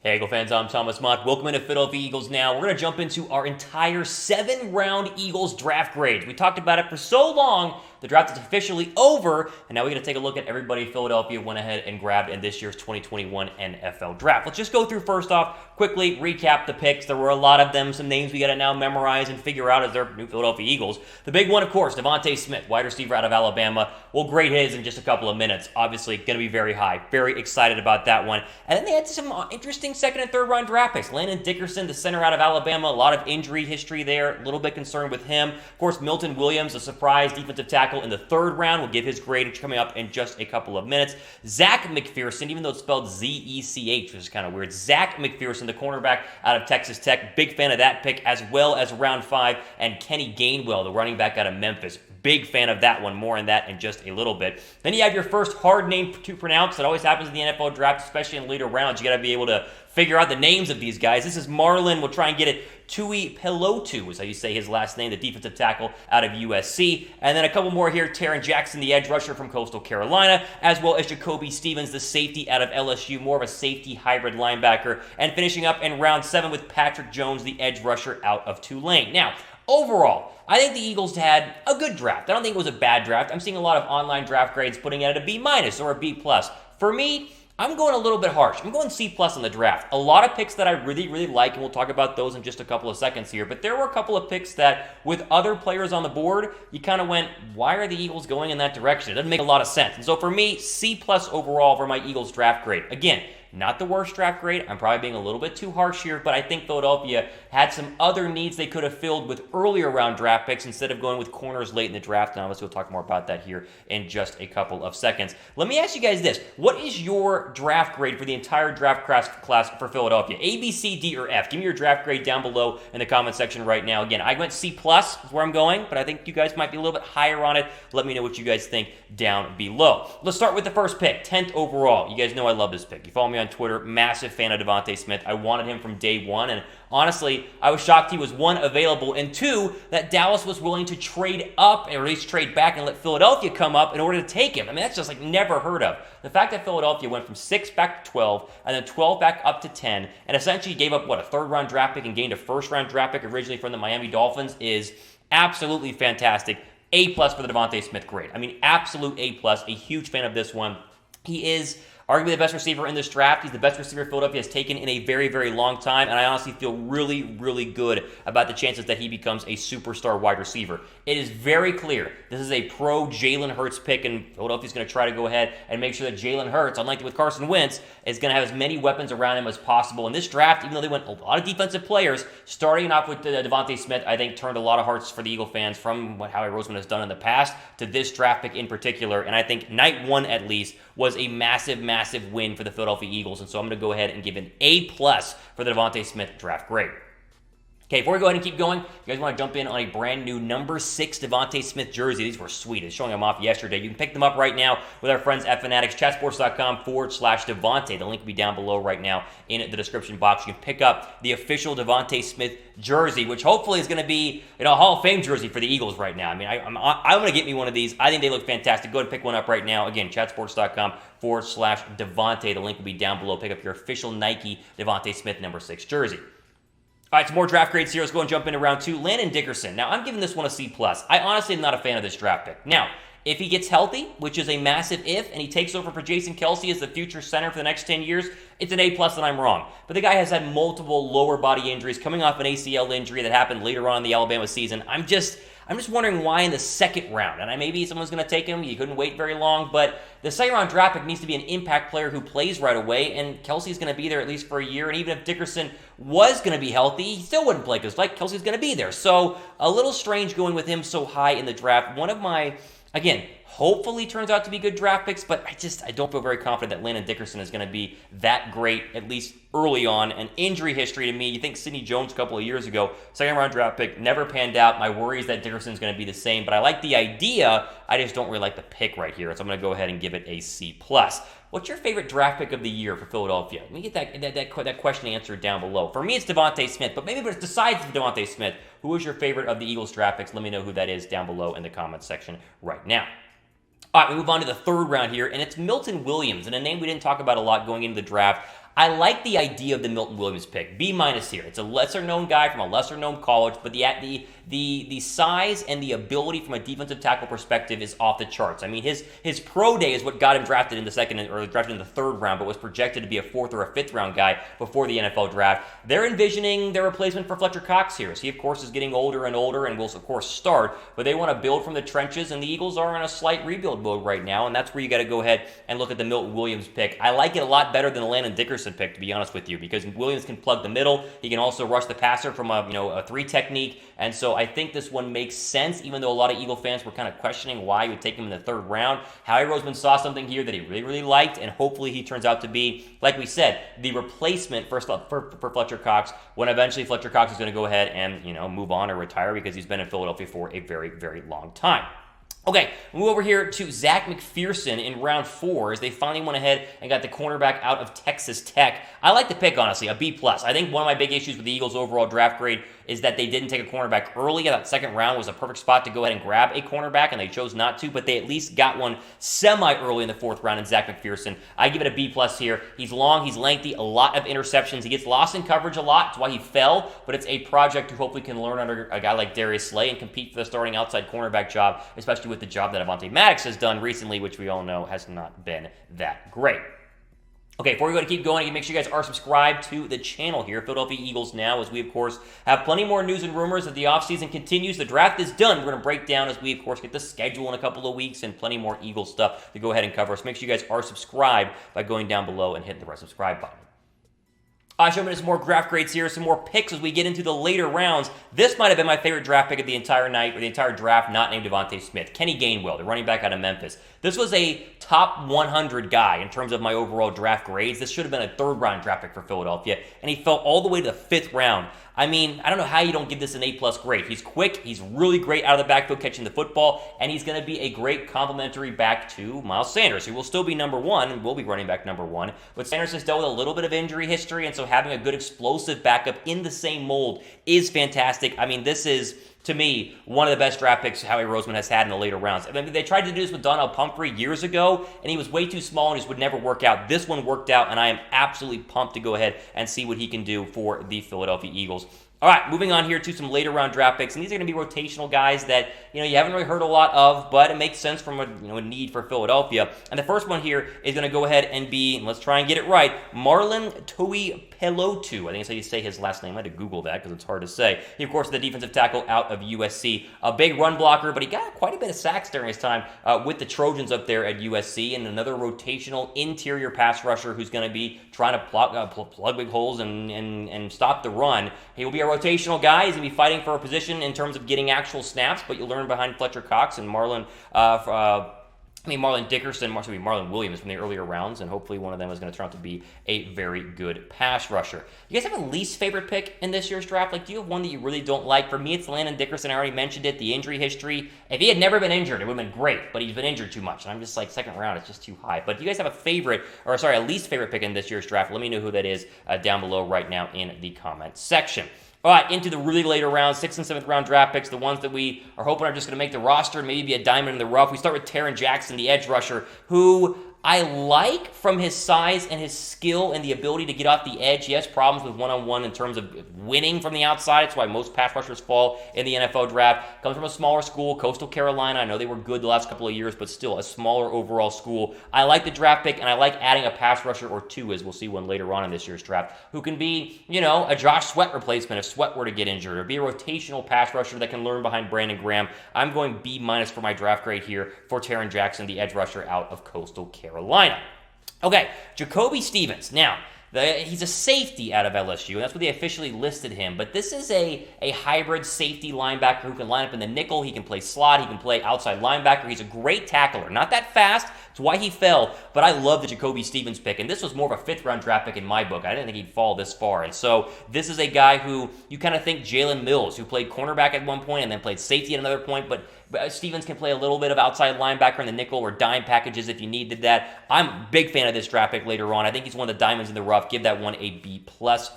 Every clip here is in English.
Hey Eagle fans, I'm Thomas Mott. Welcome into Philadelphia Eagles Now. We're going to jump into our entire 7-round Eagles draft grades. We talked about it for so long. The draft is officially over, and now we're going to take a look at everybody Philadelphia went ahead and grabbed in this year's 2021 NFL Draft. Let's just go through first off, quickly recap the picks. There were a lot of them, some names we got to now memorize and figure out as their new Philadelphia Eagles. The big one, of course, DeVonta Smith, wide receiver out of Alabama. We'll grade his in just a couple of minutes. Obviously, going to be very high. Very excited about that one. And then they had some interesting second and third round draft picks. Landon Dickerson, the center out of Alabama, a lot of injury history there. A little bit concerned with him. Of course, Milton Williams, a surprise defensive tackle in the third round. We'll give his grade coming up in just a couple of minutes. ZECH McPHERSON, even though it's spelled Z-E-C-H, which is kind of weird. ZECH McPHERSON, the cornerback out of Texas Tech. Big fan of that pick, as well as round 5. And Kenny Gainwell, the running back out of Memphis. Big fan of that one. More on that in just a little bit. Then you have your first hard name to pronounce. That always happens in the NFL draft, especially in later rounds. You got to be able to figure out the names of these guys. This is MARLON. We'll try and get it. TUIPULOTU is how you say his last name, the defensive tackle out of USC. And then a couple more here. TARRON Jackson, the edge rusher from Coastal Carolina, as well as JACOBY Stevens, the safety out of LSU, more of a safety hybrid linebacker. And finishing up in round 7 with Patrick Jones, the edge rusher out of Tulane. Now, overall, I think the Eagles had a good draft. I don't think it was a bad draft. I'm seeing a lot of online draft grades putting it at a B- or a B+. For me, I'm going a little bit harsh. I'm going C+ on the draft. A lot of picks that I really, really like, and we'll talk about those in just a couple of seconds here. But there were a couple of picks that, with other players on the board, you kind of went, why are the Eagles going in that direction? It doesn't make a lot of sense. And so for me, C+ overall for my Eagles draft grade. Again, not the worst draft grade. I'm probably being a little bit too harsh here, but I think Philadelphia had some other needs they could have filled with earlier round draft picks instead of going with corners late in the draft. And obviously, we'll talk more about that here in just a couple of seconds. Let me ask you guys this. What is your draft grade for the entire draft class for Philadelphia? A, B, C, D, or F? Give me your draft grade down below in the comment section right now. Again, I went C+ is where I'm going, but I think you guys might be a little bit higher on it. Let me know what you guys think down below. Let's start with the first pick, 10th overall. You guys know I love this pick. You follow me on Twitter, massive fan of DeVonta Smith. I wanted him from day one, and honestly, I was shocked he was 1, available, and 2, that Dallas was willing to trade up, or at least trade back and let Philadelphia come up in order to take him. I mean, that's just like never heard of. The fact that Philadelphia went from 6 back to 12, and then 12 back up to 10, and essentially gave up, what, a third-round draft pick and gained a first-round draft pick originally from the Miami Dolphins is absolutely fantastic. A+ for the DeVonta Smith grade. I mean, absolute A+. A huge fan of this one. He is arguably the best receiver in this draft. He's the best receiver Philadelphia has taken in a very, very long time, and I honestly feel really, really good about the chances that he becomes a superstar wide receiver. It is very clear this is a pro Jalen Hurts pick, and Philadelphia's going to try to go ahead and make sure that Jalen Hurts, unlike with Carson Wentz, is going to have as many weapons around him as possible. In this draft, even though they went a lot of defensive players, starting off with DeVonta Smith, I think turned a lot of hearts for the Eagle fans from what Howie Roseman has done in the past to this draft pick in particular, and I think night 1 at least was a massive, massive win for the Philadelphia Eagles, and so I'm going to go ahead and give an A+ for the DeVonta Smith draft grade. Okay, before we go ahead and keep going, you guys want to jump in on a brand new number 6 DeVonta Smith jersey. These were sweet. I was showing them off yesterday. You can pick them up right now with our friends at Fanatics, chatsports.com/Devontae. The link will be down below right now in the description box. You can pick up the official DeVonta Smith jersey, which hopefully is going to be a Hall of Fame jersey for the Eagles right now. I mean, I'm going to get me one of these. I think they look fantastic. Go ahead and pick one up right now. Again, chatsports.com/Devontae. The link will be down below. Pick up your official Nike DeVonta Smith number 6 jersey. All right, some more draft grades here. Let's go and jump into round 2. Landon Dickerson. Now, I'm giving this one a C+. I honestly am not a fan of this draft pick. Now, if he gets healthy, which is a massive if, and he takes over for Jason Kelce as the future center for the next 10 years, it's an A+, and I'm wrong. But the guy has had multiple lower body injuries, coming off an ACL injury that happened later on in the Alabama season. I'm just wondering why in the second round. And maybe someone's going to take him. You couldn't wait very long. But the second round draft pick needs to be an impact player who plays right away. And Kelce's going to be there at least for a year. And even if Dickerson was going to be healthy, he still wouldn't play because Kelce's going to be there. So a little strange going with him so high in the draft. One of my, again, hopefully turns out to be good draft picks, but I don't feel very confident that Landon Dickerson is going to be that great, at least early on. An injury history to me, you think Sidney Jones a couple of years ago, second round draft pick, never panned out. My worry is that Dickerson is going to be the same, but I like the idea. I just don't really like the pick right here, so I'm going to go ahead and give it a C+. What's your favorite draft pick of the year for Philadelphia? Let me get that question answered down below. For me, it's DeVonta Smith, but maybe besides DeVonta Smith, who is your favorite of the Eagles draft picks? Let me know who that is down below in the comments section right now. All right, we move on to the third round here, and it's Milton Williams, and a name we didn't talk about a lot going into the draft. I like the idea of the Milton Williams pick. B- here. It's a lesser-known guy from a lesser-known college, but the size and the ability from a defensive tackle perspective is off the charts. I mean, his pro day is what got him drafted in the second or drafted in the third round, but was projected to be a fourth or a fifth round guy before the NFL draft. They're envisioning their replacement for Fletcher Cox here. So he, of course, is getting older and older and will, of course, start, but they want to build from the trenches, and the Eagles are in a slight rebuild mode right now, and that's where you got to go ahead and look at the Milton Williams pick. I like it a lot better than the Landon Dickerson pick, to be honest with you, because Williams can plug the middle. He can also rush the passer from a three technique, and so I think this one makes sense, even though a lot of Eagle fans were kind of questioning why you would take him in the third round. Howie Roseman saw something here that he really, really liked, and hopefully he turns out to be, like we said, the replacement for Fletcher Cox, when eventually Fletcher Cox is going to go ahead and move on or retire, because he's been in Philadelphia for a very, very long time. Okay, move over here to ZECH McPherson in round 4 as they finally went ahead and got the cornerback out of Texas Tech. I like the pick, honestly, a B+. I think one of my big issues with the Eagles' overall draft grade is that they didn't take a cornerback early. That second round was a perfect spot to go ahead and grab a cornerback, and they chose not to, but they at least got one semi-early in the 4th round in ZECH McPherson. I give it a B+ here. He's long, he's lengthy, a lot of interceptions. He gets lost in coverage a lot. That's why he fell, but it's a project who hopefully can learn under a guy like Darius Slay and compete for the starting outside cornerback job, especially with the job that Avonte Maddox has done recently, which we all know has not been that great. Okay, before we go to keep going, make sure you guys are subscribed to the channel here, Philadelphia Eagles Now, as we, of course, have plenty more news and rumors as the offseason continues. The draft is done. We're going to break down as we, of course, get the schedule in a couple of weeks and plenty more Eagles stuff to go ahead and cover. So make sure you guys are subscribed by going down below and hitting the red subscribe button. Showing some more draft grades here, some more picks as we get into the later rounds. This might have been my favorite draft pick of the entire night, or the entire draft, not named DeVonta Smith. Kenny Gainwell, the running back out of Memphis. This was a top 100 guy in terms of my overall draft grades. This should have been a third-round draft pick for Philadelphia, and he fell all the way to the 5th round. I mean, I don't know how you don't give this an A+ grade. He's quick, he's really great out of the backfield catching the football, and he's going to be a great complementary back to Miles Sanders, who will still be number 1 and will be running back number 1. But Sanders has dealt with a little bit of injury history, and so having a good explosive backup in the same mold is fantastic. I mean, this is, to me, one of the best draft picks Howie Roseman has had in the later rounds. I mean, they tried to do this with Donnell Pumphrey years ago, and he was way too small and just would never work out. This one worked out, and I am absolutely pumped to go ahead and see what he can do for the Philadelphia Eagles. All right, moving on here to some later round draft picks, and these are going to be rotational guys that you haven't really heard a lot of, but it makes sense from a need for Philadelphia. And the first one here is going to go ahead and be, let's try and get it right, MARLON TUIPULOTU. I think that's how you say his last name. I had to Google that because it's hard to say. He, of course, is the defensive tackle out of USC, a big run blocker, but he got quite a bit of sacks during his time with the Trojans up there at USC, and another rotational interior pass rusher who's going to be trying to plug big holes and stop the run. He will be a rotational guy. He's going to be fighting for a position in terms of getting actual snaps, but you'll learn behind Fletcher Cox and Marlon Dickerson, Marlon Williams from the earlier rounds, and hopefully one of them is going to turn out to be a very good pass rusher. You guys have a least favorite pick in this year's draft? Like, do you have one that you really don't like? For me, it's Landon Dickerson. I already mentioned it, the injury history. If he had never been injured, it would have been great, but he's been injured too much, and I'm just like, second round, it's just too high. But if you guys have a least favorite pick in this year's draft, let me know who that is down below right now in the comment section. All right, into the really later rounds, 6th and 7th round draft picks, the ones that we are hoping are just going to make the roster and maybe be a diamond in the rough. We start with TARRON Jackson, the edge rusher, who I like from his size and his skill and the ability to get off the edge. He has problems with one-on-one in terms of winning from the outside. That's why most pass rushers fall in the NFL draft. Comes from a smaller school, Coastal Carolina. I know they were good the last couple of years, but still a smaller overall school. I like the draft pick, and I like adding a pass rusher or two, as we'll see one later on in this year's draft, who can be, a Josh Sweat replacement if Sweat were to get injured, or be a rotational pass rusher that can learn behind Brandon Graham. I'm going B- for my draft grade here for TARRON Jackson, the edge rusher out of Coastal Carolina. Okay, JACOBY Stevens. Now, he's a safety out of LSU, and that's what they officially listed him. But this is a hybrid safety linebacker who can line up in the nickel. He can play slot. He can play outside linebacker. He's a great tackler. Not that fast. It's why he fell, but I love the JACOBY Stevens pick, and this was more of a 5th-round draft pick in my book. I didn't think he'd fall this far, and so this is a guy who you kind of think Jalen Mills, who played cornerback at one point and then played safety at another point, but Stevens can play a little bit of outside linebacker in the nickel or dime packages if you needed that. I'm a big fan of this draft pick later on. I think he's one of the diamonds in the rough. Give that one a B+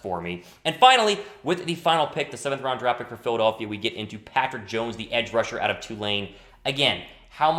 for me. And finally, with the final pick, the 7th-round draft pick for Philadelphia, we get into Patrick Jones, the edge rusher out of Tulane. Again, How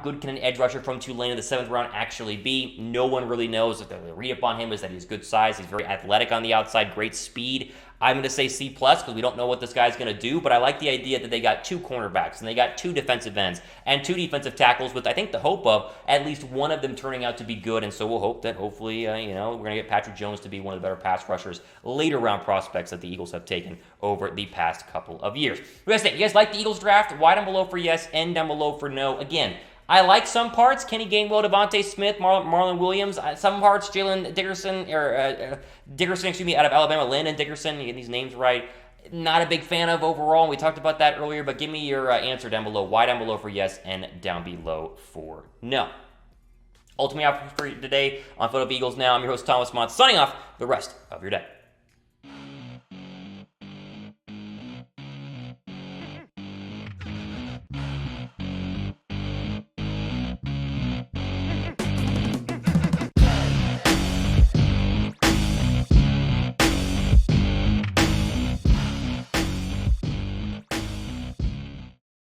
good can an edge rusher from Tulane in the 7th round actually be? No one really knows. The read up on him is that he's good size, he's very athletic on the outside, great speed. I'm going to say C+ because we don't know what this guy's going to do, but I like the idea that they got 2 cornerbacks and they got 2 defensive ends and 2 defensive tackles with, I think, the hope of at least one of them turning out to be good. And so we'll hope that hopefully, we're going to get Patrick Jones to be one of the better pass rushers, later round prospects that the Eagles have taken over the past couple of years. What do you guys think? You guys like the Eagles draft? Y down below for yes, N down below for no. Again, I like some parts. Kenny Gainwell, DeVonta Smith, Marlon Williams. Some parts, Dickerson, out of Alabama, Landon Dickerson. You get these names right. Not a big fan of overall. We talked about that earlier, but give me your answer down below. Y down below for yes, and down below for no. Ultimately, out for today on Photo of Eagles Now. I'm your host, Thomas Mott, signing off the rest of your day.